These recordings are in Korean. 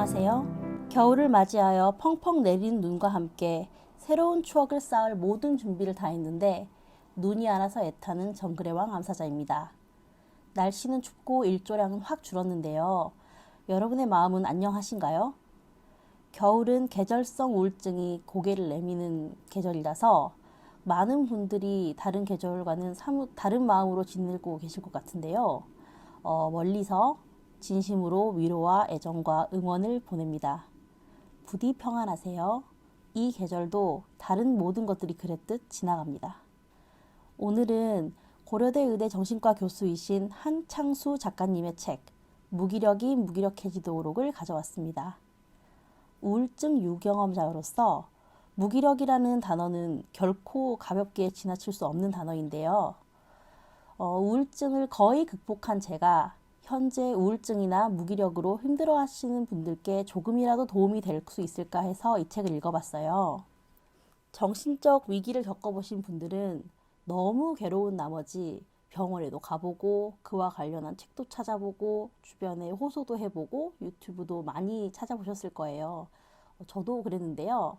안녕하세요. 겨울을 맞이하여 펑펑 내리는 눈과 함께 새로운 추억을 쌓을 모든 준비를 다 했는데 눈이 안 와서 애타는 정글의왕 암사자입니다. 날씨는 춥고 일조량은 확 줄었는데요. 여러분의 마음은 안녕하신가요? 겨울은 계절성 우울증이 고개를 내미는 계절이라서 많은 분들이 다른 계절과는 사뭇 다른 마음으로 지내고 계실 것 같은데요. 멀리서 진심으로 위로와 애정과 응원을 보냅니다. 부디 평안하세요. 이 계절도 다른 모든 것들이 그랬듯 지나갑니다. 오늘은 고려대 의대 정신과 교수이신 한창수 작가님의 책 무기력이 무기력해지도록을 가져왔습니다. 우울증 유경험자로서 무기력이라는 단어는 결코 가볍게 지나칠 수 없는 단어인데요. 우울증을 거의 극복한 제가 현재 우울증이나 무기력으로 힘들어하시는 분들께 조금이라도 도움이 될 수 있을까 해서 이 책을 읽어봤어요. 정신적 위기를 겪어보신 분들은 너무 괴로운 나머지 병원에도 가보고 그와 관련한 책도 찾아보고 주변에 호소도 해보고 유튜브도 많이 찾아보셨을 거예요. 저도 그랬는데요.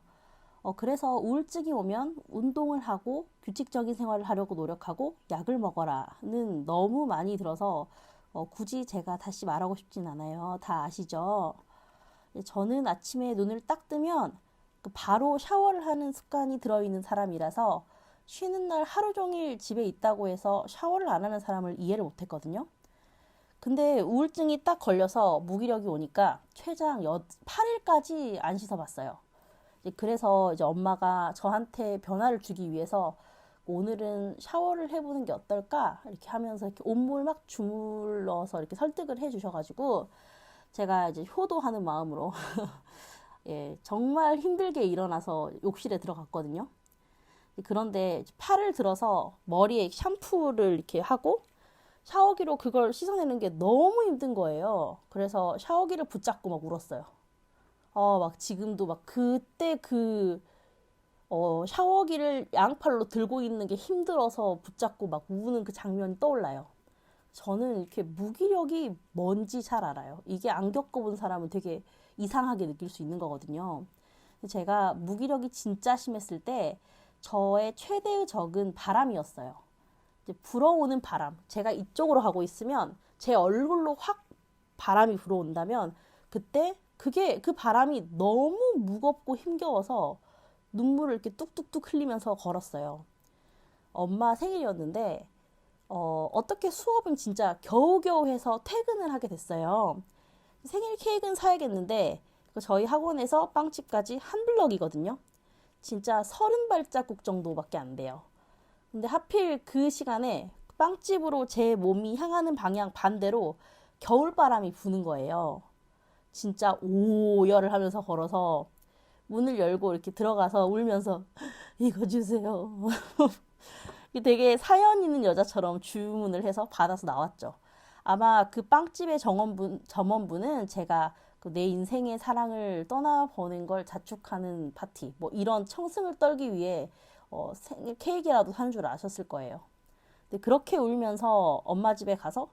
그래서 우울증이 오면 운동을 하고 규칙적인 생활을 하려고 노력하고 약을 먹어라는 너무 많이 들어서 굳이 제가 다시 말하고 싶진 않아요. 다 아시죠? 저는 아침에 눈을 딱 뜨면 바로 샤워를 하는 습관이 들어있는 사람이라서 쉬는 날 하루 종일 집에 있다고 해서 샤워를 안 하는 사람을 이해를 못했거든요. 근데 우울증이 딱 걸려서 무기력이 오니까 최장 8일까지 안 씻어봤어요. 그래서 이제 엄마가 저한테 변화를 주기 위해서 오늘은 샤워를 해보는 게 어떨까? 이렇게 하면서 이렇게 온물 막 주물러서 이렇게 설득을 해주셔가지고 제가 이제 효도하는 마음으로 예, 정말 힘들게 일어나서 욕실에 들어갔거든요. 그런데 팔을 들어서 머리에 샴푸를 이렇게 하고 샤워기로 그걸 씻어내는 게 너무 힘든 거예요. 그래서 샤워기를 붙잡고 막 울었어요. 막 지금도 막 그때 샤워기를 양팔로 들고 있는 게 힘들어서 붙잡고 막 우는 그 장면이 떠올라요. 저는 이렇게 무기력이 뭔지 잘 알아요. 이게 안 겪어본 사람은 되게 이상하게 느낄 수 있는 거거든요. 제가 무기력이 진짜 심했을 때 저의 최대의 적은 바람이었어요. 이제 불어오는 바람. 제가 이쪽으로 가고 있으면 제 얼굴로 확 바람이 불어온다면 그때 그 바람이 너무 무겁고 힘겨워서 눈물을 이렇게 뚝뚝뚝 흘리면서 걸었어요. 엄마 생일이었는데 어떻게 수업은 진짜 겨우겨우 해서 퇴근을 하게 됐어요. 생일 케이크는 사야겠는데 저희 학원에서 빵집까지 한 블럭이거든요. 진짜 30발자국 정도밖에 안 돼요. 근데 하필 그 시간에 빵집으로 제 몸이 향하는 방향 반대로 겨울바람이 부는 거예요. 진짜 오열을 하면서 걸어서 문을 열고 이렇게 들어가서 울면서 이거 주세요. 되게 사연 있는 여자처럼 주문을 해서 받아서 나왔죠. 아마 그 빵집의 점원분은 제가 내 인생의 사랑을 떠나보낸 걸 자축하는 파티, 뭐 이런 청승을 떨기 위해 생일 케이크라도 산 줄 아셨을 거예요. 근데 그렇게 울면서 엄마 집에 가서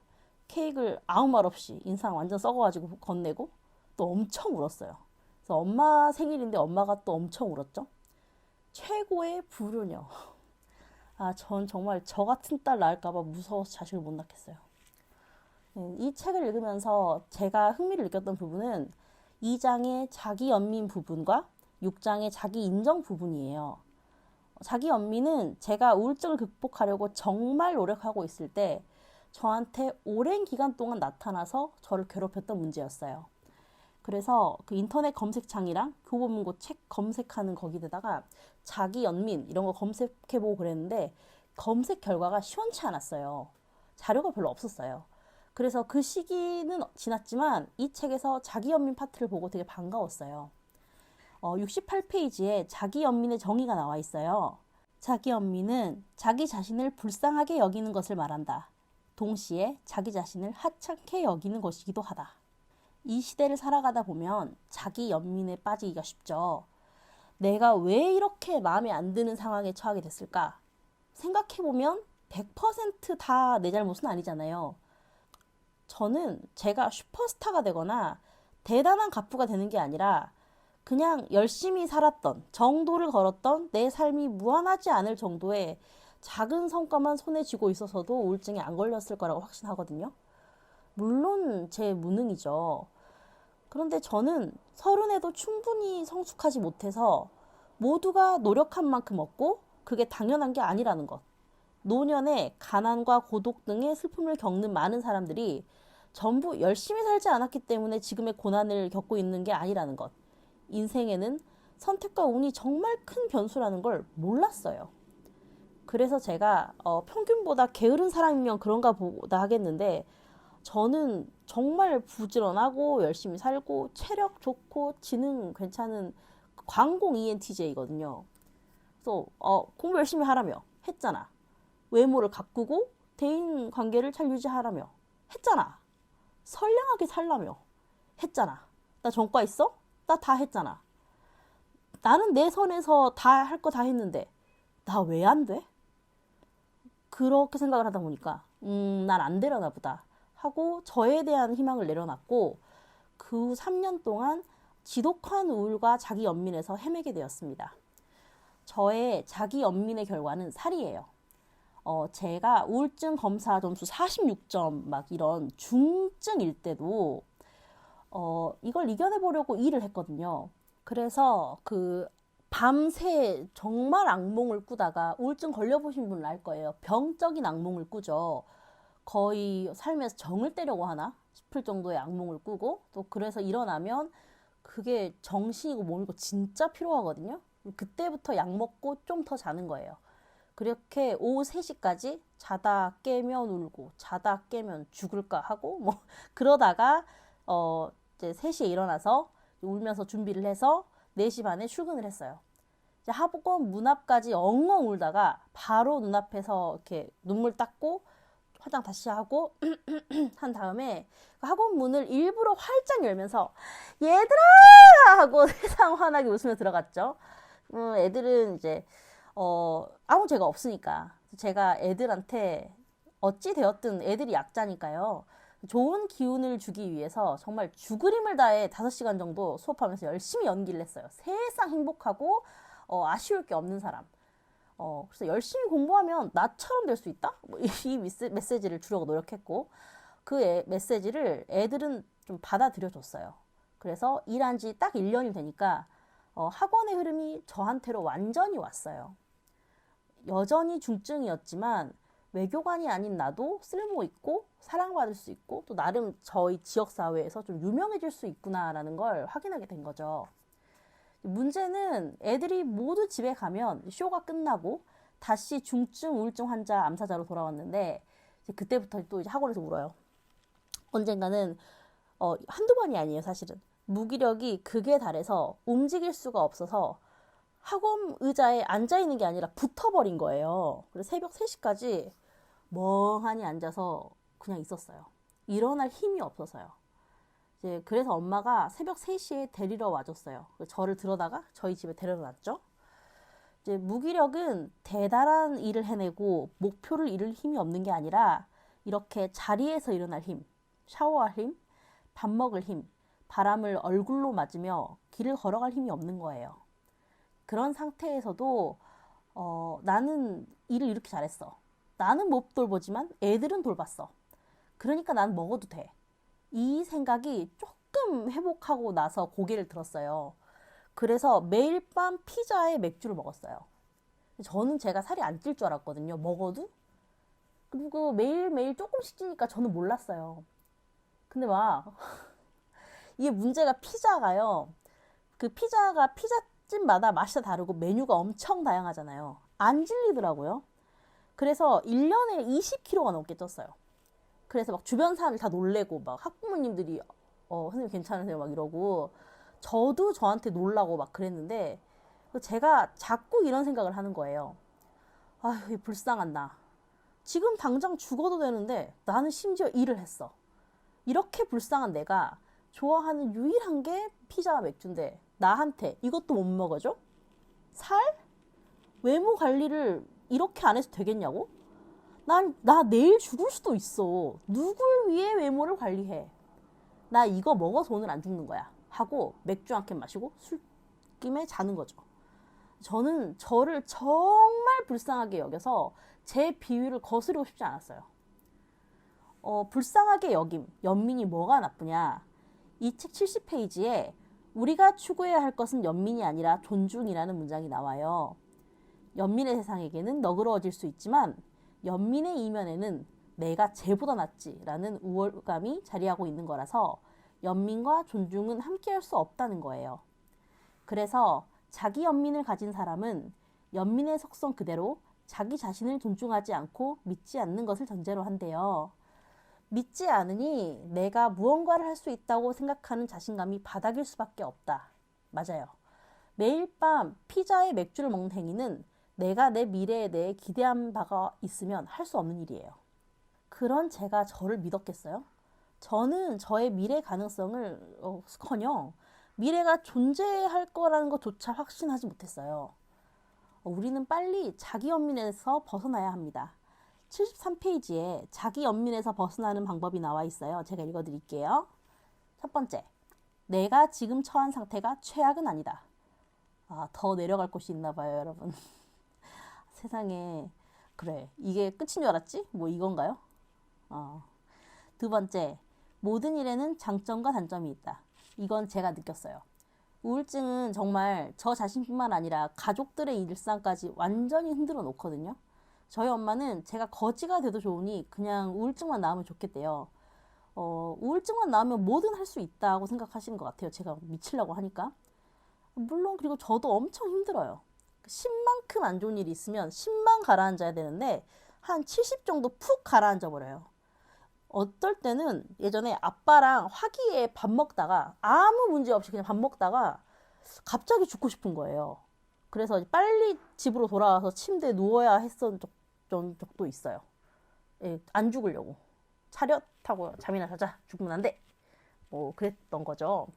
케이크를 아무 말 없이 인상 완전 썩어가지고 건네고 또 엄청 울었어요. 그래서 엄마 생일인데 엄마가 또 엄청 울었죠. 최고의 불효녀. 전 정말 저 같은 딸 낳을까봐 무서워서 자식을 못 낳겠어요. 이 책을 읽으면서 제가 흥미를 느꼈던 부분은 2장의 자기 연민 부분과 6장의 자기 인정 부분이에요. 자기 연민은 제가 우울증을 극복하려고 정말 노력하고 있을 때 저한테 오랜 기간 동안 나타나서 저를 괴롭혔던 문제였어요. 그래서 그 인터넷 검색창이랑 교보문고 책 검색하는 거기다가 자기 연민 이런 거 검색해보고 그랬는데 검색 결과가 시원치 않았어요. 자료가 별로 없었어요. 그래서 그 시기는 지났지만 이 책에서 자기 연민 파트를 보고 되게 반가웠어요. 68페이지에 자기 연민의 정의가 나와 있어요. 자기 연민은 자기 자신을 불쌍하게 여기는 것을 말한다. 동시에 자기 자신을 하찮게 여기는 것이기도 하다. 이 시대를 살아가다 보면 자기 연민에 빠지기가 쉽죠. 내가 왜 이렇게 마음에 안 드는 상황에 처하게 됐을까? 생각해보면 100% 다 내 잘못은 아니잖아요. 저는 제가 슈퍼스타가 되거나 대단한 가부가 되는 게 아니라 그냥 열심히 살았던, 정도를 걸었던 내 삶이 무한하지 않을 정도의 작은 성과만 손에 쥐고 있어서도 우울증에 안 걸렸을 거라고 확신하거든요. 물론 제 무능이죠. 그런데 저는 30에도 충분히 성숙하지 못해서 모두가 노력한 만큼 얻고 그게 당연한 게 아니라는 것. 노년에 가난과 고독 등의 슬픔을 겪는 많은 사람들이 전부 열심히 살지 않았기 때문에 지금의 고난을 겪고 있는 게 아니라는 것. 인생에는 선택과 운이 정말 큰 변수라는 걸 몰랐어요. 그래서 제가 평균보다 게으른 사람이면 그런가 보다 하겠는데 저는 정말 부지런하고 열심히 살고 체력 좋고 지능 괜찮은 광공 ENTJ거든요. 그래서 공부 열심히 하라며 했잖아. 외모를 가꾸고 대인 관계를 잘 유지하라며 했잖아. 선량하게 살라며 했잖아. 나 전과 있어? 나 다 했잖아. 나는 내 선에서 다 할 거 다 했는데 나 왜 안 돼? 그렇게 생각을 하다 보니까 난 안 되려나 보다 하고 저에 대한 희망을 내려놨고 그 후 3년 동안 지독한 우울과 자기 연민에서 헤매게 되었습니다. 저의 자기 연민의 결과는 살이에요. 제가 우울증 검사 점수 46점 막 이런 중증일 때도 이걸 이겨내보려고 일을 했거든요. 그래서 그 밤새 정말 악몽을 꾸다가 우울증 걸려보신 분은 알 거예요. 병적인 악몽을 꾸죠. 거의 삶에서 정을 떼려고 하나 싶을 정도의 악몽을 꾸고 또 그래서 일어나면 그게 정신이고 몸이고 진짜 피로하거든요. 그때부터 약 먹고 좀 더 자는 거예요. 그렇게 오후 3시까지 자다 깨면 울고 자다 깨면 죽을까 하고 뭐 그러다가 이제 3시에 일어나서 울면서 준비를 해서 4시 반에 출근을 했어요. 이제 학원 문 앞까지 엉엉 울다가 바로 눈앞에서 이렇게 눈물 닦고 화장 다시 하고 한 다음에 학원 문을 일부러 활짝 열면서 얘들아 하고 세상 환하게 웃으며 들어갔죠. 애들은 이제 아무 죄가 없으니까 제가 애들한테 어찌 되었든 애들이 약자니까요. 좋은 기운을 주기 위해서 정말 죽을 힘을 다해 5시간 정도 수업하면서 열심히 연기를 했어요. 세상 행복하고 아쉬울 게 없는 사람. 그래서 열심히 공부하면 나처럼 될 수 있다? 이 메시지를 주려고 노력했고 그 메시지를 애들은 좀 받아들여 줬어요. 그래서 일한 지 딱 1년이 되니까 학원의 흐름이 저한테로 완전히 왔어요. 여전히 중증이었지만 외교관이 아닌 나도 쓸모 있고 사랑받을 수 있고 또 나름 저희 지역사회에서 좀 유명해질 수 있구나라는 걸 확인하게 된 거죠. 문제는 애들이 모두 집에 가면 쇼가 끝나고 다시 중증 우울증 환자 암사자로 돌아왔는데 이제 그때부터 또 이제 학원에서 울어요. 언젠가는 한두 번이 아니에요, 사실은. 무기력이 극에 달해서 움직일 수가 없어서 학원 의자에 앉아있는 게 아니라 붙어버린 거예요. 그래서 새벽 3시까지 멍하니 앉아서 그냥 있었어요. 일어날 힘이 없어서요. 이제 그래서 엄마가 새벽 3시에 데리러 와줬어요. 저를 들어다가 저희 집에 데려다 놨죠. 이제 무기력은 대단한 일을 해내고 목표를 이룰 힘이 없는 게 아니라 이렇게 자리에서 일어날 힘, 샤워할 힘, 밥 먹을 힘, 바람을 얼굴로 맞으며 길을 걸어갈 힘이 없는 거예요. 그런 상태에서도 나는 일을 이렇게 잘했어. 나는 못 돌보지만 애들은 돌봤어. 그러니까 난 먹어도 돼. 이 생각이 조금 회복하고 나서 고개를 들었어요. 그래서 매일 밤 피자에 맥주를 먹었어요. 저는 제가 살이 안 찔 줄 알았거든요. 먹어도. 그리고 매일매일 조금씩 찌니까 저는 몰랐어요. 근데 막 이게 문제가 피자가요. 그 피자가 피자집마다 맛이 다르고 메뉴가 엄청 다양하잖아요. 안 질리더라고요. 그래서 1년에 20kg가 넘게 쪘어요. 그래서 막 주변 사람들 다 놀래고 막 학부모님들이 선생님 괜찮으세요? 막 이러고 저도 저한테 놀라고 막 그랬는데 제가 자꾸 이런 생각을 하는 거예요. 아휴, 불쌍한 나. 지금 당장 죽어도 되는데 나는 심지어 일을 했어. 이렇게 불쌍한 내가 좋아하는 유일한 게 피자와 맥주인데 나한테 이것도 못 먹어줘? 살? 외모 관리를 이렇게 안 해서 되겠냐고? 나 내일 죽을 수도 있어. 누굴 위해 외모를 관리해? 나 이거 먹어서 오늘 안 죽는 거야 하고 맥주 한 캔 마시고 술김에 자는 거죠. 저는 저를 정말 불쌍하게 여겨서 제 비위를 거스르고 싶지 않았어요. 불쌍하게 여김, 연민이 뭐가 나쁘냐. 이 책 70페이지에 우리가 추구해야 할 것은 연민이 아니라 존중이라는 문장이 나와요. 연민의 세상에게는 너그러워질 수 있지만 연민의 이면에는 내가 쟤보다 낫지라는 우월감이 자리하고 있는 거라서 연민과 존중은 함께할 수 없다는 거예요. 그래서 자기 연민을 가진 사람은 연민의 속성 그대로 자기 자신을 존중하지 않고 믿지 않는 것을 전제로 한대요. 믿지 않으니 내가 무언가를 할 수 있다고 생각하는 자신감이 바닥일 수밖에 없다. 맞아요. 매일 밤 피자에 맥주를 먹는 행위는 내가 내 미래에 대해 기대한 바가 있으면 할 수 없는 일이에요. 그런 제가 저를 믿었겠어요? 저는 저의 미래 가능성을 커녕 미래가 존재할 거라는 것조차 확신하지 못했어요. 우리는 빨리 자기 연민에서 벗어나야 합니다. 73페이지에 자기 연민에서 벗어나는 방법이 나와 있어요. 제가 읽어드릴게요. 첫 번째, 내가 지금 처한 상태가 최악은 아니다. 더 내려갈 곳이 있나 봐요, 여러분. 세상에, 그래, 이게 끝인 줄 알았지? 뭐 이건가요? 두 번째, 모든 일에는 장점과 단점이 있다. 이건 제가 느꼈어요. 우울증은 정말 저 자신뿐만 아니라 가족들의 일상까지 완전히 흔들어 놓거든요. 저희 엄마는 제가 거지가 돼도 좋으니 그냥 우울증만 나으면 좋겠대요. 우울증만 나으면 뭐든 할 수 있다고 생각하시는 것 같아요. 제가 미치려고 하니까. 물론 그리고 저도 엄청 힘들어요. 10만큼 안 좋은 일이 있으면 10만 가라앉아야 되는데 한 70 정도 푹 가라앉아 버려요. 어떨 때는 예전에 아빠랑 화기애애 밥 먹다가 아무 문제 없이 그냥 밥 먹다가 갑자기 죽고 싶은 거예요. 그래서 빨리 집으로 돌아와서 침대에 누워야 했던 적도 있어요. 예, 안 죽으려고. 차렷 하고 잠이나 자자. 죽으면 안 돼. 뭐 그랬던 거죠.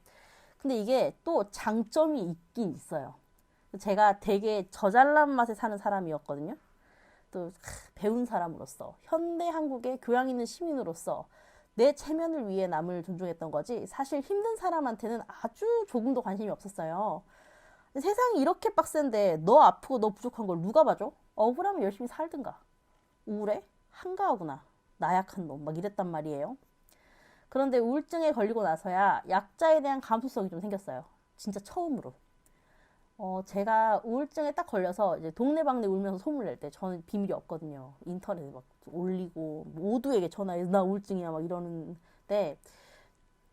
근데 이게 또 장점이 있긴 있어요. 제가 되게 저잘난 맛에 사는 사람이었거든요. 또 배운 사람으로서 현대 한국의 교양 있는 시민으로서 내 체면을 위해 남을 존중했던 거지 사실 힘든 사람한테는 아주 조금도 관심이 없었어요. 세상이 이렇게 빡센데 너 아프고 너 부족한 걸 누가 봐줘? 억울하면 열심히 살든가. 우울해? 한가하구나. 나약한 놈. 막 이랬단 말이에요. 그런데 우울증에 걸리고 나서야 약자에 대한 감수성이 좀 생겼어요. 진짜 처음으로. 제가 우울증에 딱 걸려서 이제 동네방네 울면서 소문 낼 때 저는 비밀이 없거든요. 인터넷에 막 올리고 모두에게 전화해서 나 우울증이야 막 이러는데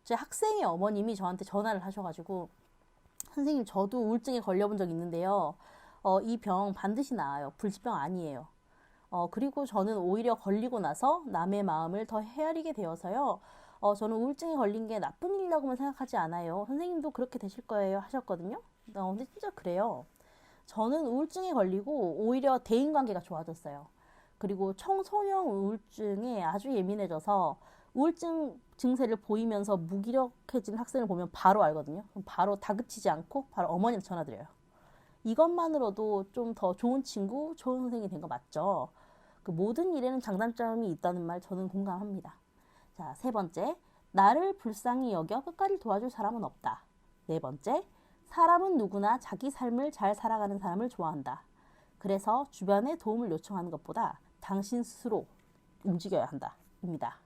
제 학생의 어머님이 저한테 전화를 하셔가지고 선생님 저도 우울증에 걸려본 적 있는데요. 이 병 반드시 나아요. 불치병 아니에요. 그리고 저는 오히려 걸리고 나서 남의 마음을 더 헤아리게 되어서요. 저는 우울증에 걸린 게 나쁜 일이라고만 생각하지 않아요. 선생님도 그렇게 되실 거예요 하셨거든요. 근데 진짜 그래요. 저는 우울증에 걸리고 오히려 대인관계가 좋아졌어요. 그리고 청소년 우울증에 아주 예민해져서 우울증 증세를 보이면서 무기력해진 학생을 보면 바로 알거든요. 그럼 바로 다그치지 않고 바로 어머니한테 전화드려요. 이것만으로도 좀 더 좋은 친구, 좋은 선생님이 된 거 맞죠? 그 모든 일에는 장단점이 있다는 말 저는 공감합니다. 자, 세 번째, 나를 불쌍히 여겨 끝까지 도와줄 사람은 없다. 네 번째, 사람은 누구나 자기 삶을 잘 살아가는 사람을 좋아한다. 그래서 주변에 도움을 요청하는 것보다 당신 스스로 움직여야 한다. 입니다.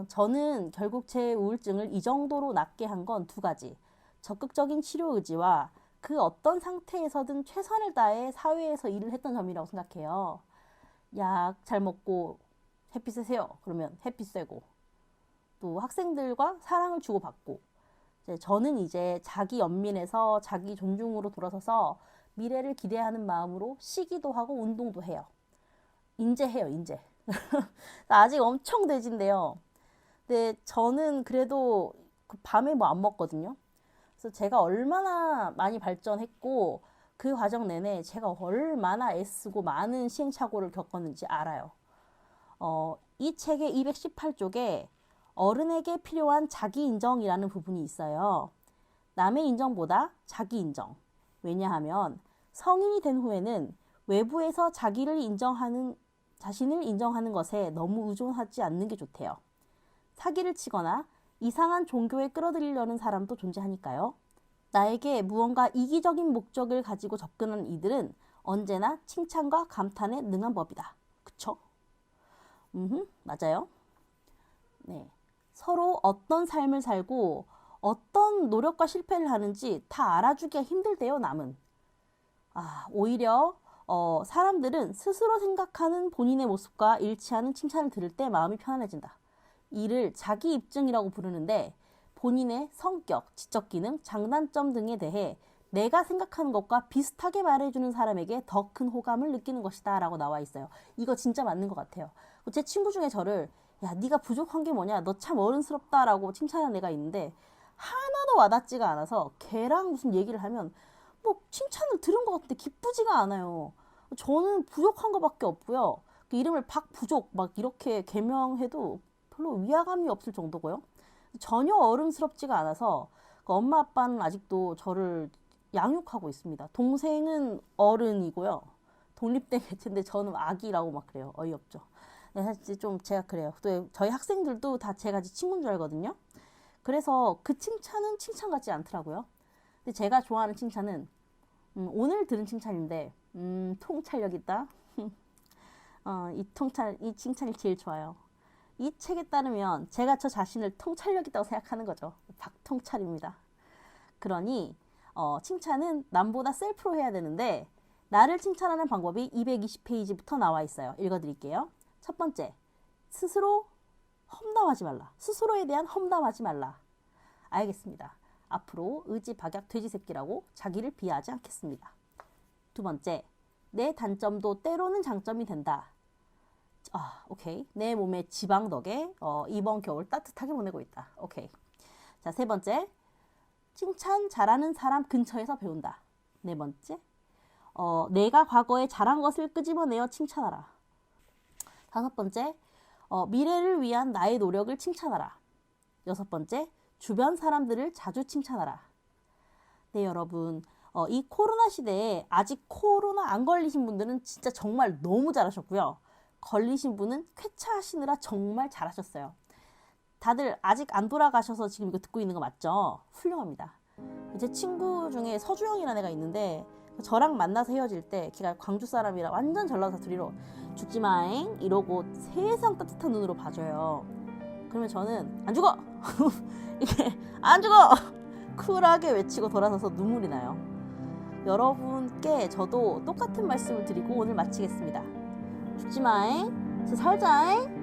저는 결국 제 우울증을 이 정도로 낫게 한 건 두 가지. 적극적인 치료 의지와 그 어떤 상태에서든 최선을 다해 사회에서 일을 했던 점이라고 생각해요. 약 잘 먹고 햇빛 쐬세요. 그러면 햇빛 쐬고 또 학생들과 사랑을 주고받고 저는 이제 자기 연민에서 자기 존중으로 돌아서서 미래를 기대하는 마음으로 쉬기도 하고 운동도 해요. 인제해요, 인제. 아직 엄청 돼지인데요. 근데 저는 그래도 그 밤에 뭐 안 먹거든요. 그래서 제가 얼마나 많이 발전했고 그 과정 내내 제가 얼마나 애쓰고 많은 시행착오를 겪었는지 알아요. 이 책의 218쪽에 어른에게 필요한 자기 인정이라는 부분이 있어요. 남의 인정보다 자기 인정. 왜냐하면 성인이 된 후에는 외부에서 자신을 인정하는 것에 너무 의존하지 않는 게 좋대요. 사기를 치거나 이상한 종교에 끌어들이려는 사람도 존재하니까요. 나에게 무언가 이기적인 목적을 가지고 접근한 이들은 언제나 칭찬과 감탄에 능한 법이다. 그쵸? 맞아요. 네. 서로 어떤 삶을 살고 어떤 노력과 실패를 하는지 다 알아주기가 힘들대요, 남은. 오히려 사람들은 스스로 생각하는 본인의 모습과 일치하는 칭찬을 들을 때 마음이 편안해진다. 이를 자기 입증이라고 부르는데 본인의 성격, 지적 기능, 장단점 등에 대해 내가 생각하는 것과 비슷하게 말해주는 사람에게 더 큰 호감을 느끼는 것이다 라고 나와 있어요. 이거 진짜 맞는 것 같아요. 제 친구 중에 저를 야, 네가 부족한 게 뭐냐? 너 참 어른스럽다 라고 칭찬하는 애가 있는데 하나도 와닿지가 않아서 걔랑 무슨 얘기를 하면 뭐 칭찬을 들은 것 같은데 기쁘지가 않아요. 저는 부족한 것밖에 없고요. 그 이름을 박부족 막 이렇게 개명해도 별로 위화감이 없을 정도고요. 전혀 어른스럽지가 않아서 엄마 아빠는 아직도 저를 양육하고 있습니다. 동생은 어른이고요. 독립된 개체인데 저는 아기라고 막 그래요. 어이없죠. 네, 사실 좀 제가 그래요. 또 저희 학생들도 다 제가 친구인 줄 알거든요. 그래서 그 칭찬은 칭찬 같지 않더라고요. 근데 제가 좋아하는 칭찬은 오늘 들은 칭찬인데 통찰력 있다. 이 칭찬이 제일 좋아요. 이 책에 따르면 제가 저 자신을 통찰력 있다고 생각하는 거죠. 박통찰입니다. 그러니 칭찬은 남보다 셀프로 해야 되는데 나를 칭찬하는 방법이 220페이지부터 나와 있어요. 읽어드릴게요. 첫 번째, 스스로 험담하지 말라. 스스로에 대한 험담하지 말라. 알겠습니다. 앞으로 의지박약 돼지새끼라고 자기를 비하하지 않겠습니다. 두 번째, 내 단점도 때로는 장점이 된다. 오케이. 내 몸에 지방 덕에 이번 겨울 따뜻하게 보내고 있다. 오케이. 자, 세 번째, 칭찬 잘하는 사람 근처에서 배운다. 네 번째, 내가 과거에 잘한 것을 끄집어내어 칭찬하라. 다섯 번째, 미래를 위한 나의 노력을 칭찬하라. 여섯 번째, 주변 사람들을 자주 칭찬하라. 네, 여러분. 이 코로나 시대에 아직 코로나 안 걸리신 분들은 진짜 정말 너무 잘하셨고요. 걸리신 분은 쾌차하시느라 정말 잘하셨어요. 다들 아직 안 돌아가셔서 지금 이거 듣고 있는 거 맞죠? 훌륭합니다. 제 친구 중에 서주영이라는 애가 있는데 저랑 만나서 헤어질 때 걔가 광주 사람이라 완전 전라도 사투리로 죽지 마잉 이러고 세상 따뜻한 눈으로 봐줘요. 그러면 저는 안 죽어! 이게 안 죽어! 쿨하게 외치고 돌아서서 눈물이 나요. 여러분께 저도 똑같은 말씀을 드리고 오늘 마치겠습니다. 죽지 마잉, 살자잉.